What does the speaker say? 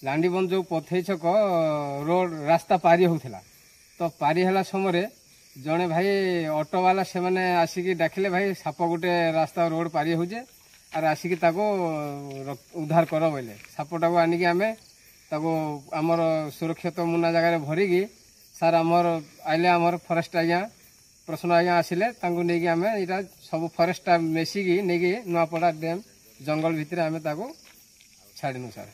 लांडीबंध जो पथई छक रोड रास्ता पारी होता तो पारी है समय जड़े भाई ऑटो वाला से मैंने आसिक डाकिले भाई साप गोटे रास्ता रोड पारी होजे आर आसिक उद्धार कर बोले सापटा को आनिक आम आमर सुरक्षित मुना जगार भरिकी सार आमर आइले आमर फरेस्ट आज्ञा प्रश्न आज्ञा आसिले नहीं आम यहाँ सब फरेस्ट मिसिकी नहीं नुआपड़ा डैम जंगल भितर आम छाड़ू सार